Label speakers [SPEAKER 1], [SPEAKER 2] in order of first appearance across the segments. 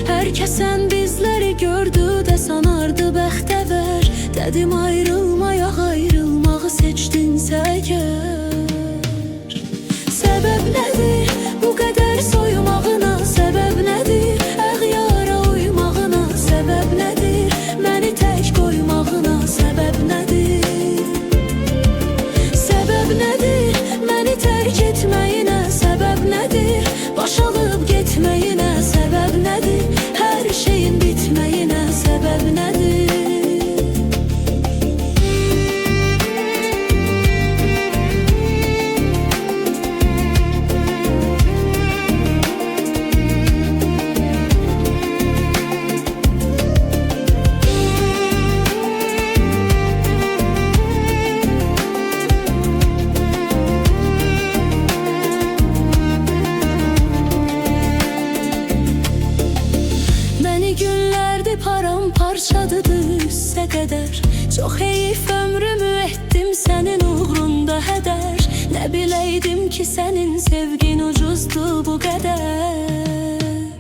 [SPEAKER 1] Herkesten bizleri gördü de sanardı bəxtəvər. Dedim ayrılmayaq, ayrılmağı seçdinsə əgər. Səbəb nədir bu qədər soyumağına? Səbəb nədir əğyara uymağına? Səbəb nədir məni tək qoymağına? Səbəb nədir? Səbəb nədir məni tərk etməyinə? Səbəb nədir baş alıb getməyinə? Səbəb nədir her şeyin bitməyinə? Səbəb nədir? Günlərdir paramparçadı düzsə qədər. Çox heyif ömrümü etdim sənin uğrunda hədər. Nə biləydim ki sənin sevgin ucuzdu bu qədər.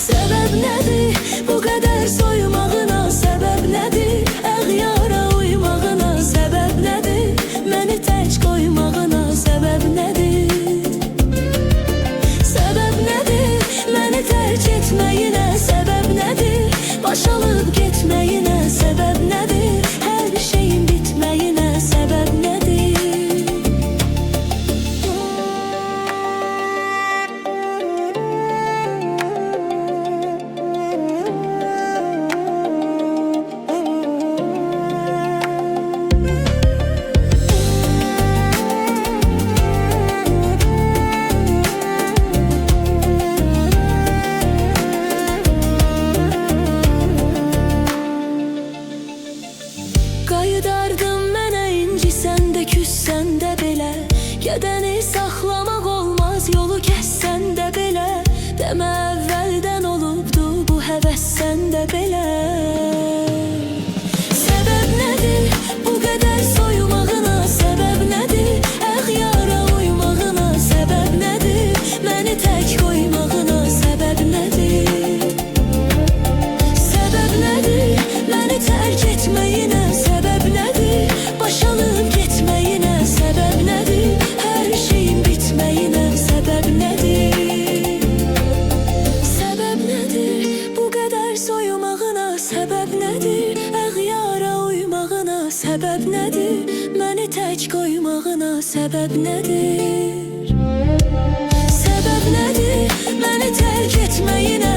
[SPEAKER 1] Səbəb nədir bu qədər soyumağına? Səbəb nədir əğyara uymağına? Səbəb nədir məni tək qoymağına? Səbəb nədir? Səbəb nədir məni tərk etməyinə? Səbəb nədir baş alıb getməyinə? Səbəb nədir hər şeyin bitməyinə? Səbəb nədir? Qayıdardım mənə incisən də küssən də belə. Gedəni saxlamaq olmaz, yolu kəssən də belə. Demə əvvəldən olubdu bu həvəs səndə belə. Səbəb nədir bu qədər soyumağına? Səbəb nədir əğyara uymağına? Səbəb nədir məni tək qoymağına? Səbəb nədir? Səbəb nədir məni tərk etməyinə? Səbəb nədir baş alıb getməyinə? Səbəb nədir hər şeyin bitməyinə? Səbəb nədir? Səbəb nədir bu qədər soyumağına? Səbəb nədir əğyara uymağına? Səbəb nədir məni tək qoymağına? Səbəb nədir? Səbəb nədir məni tərk etməyinə?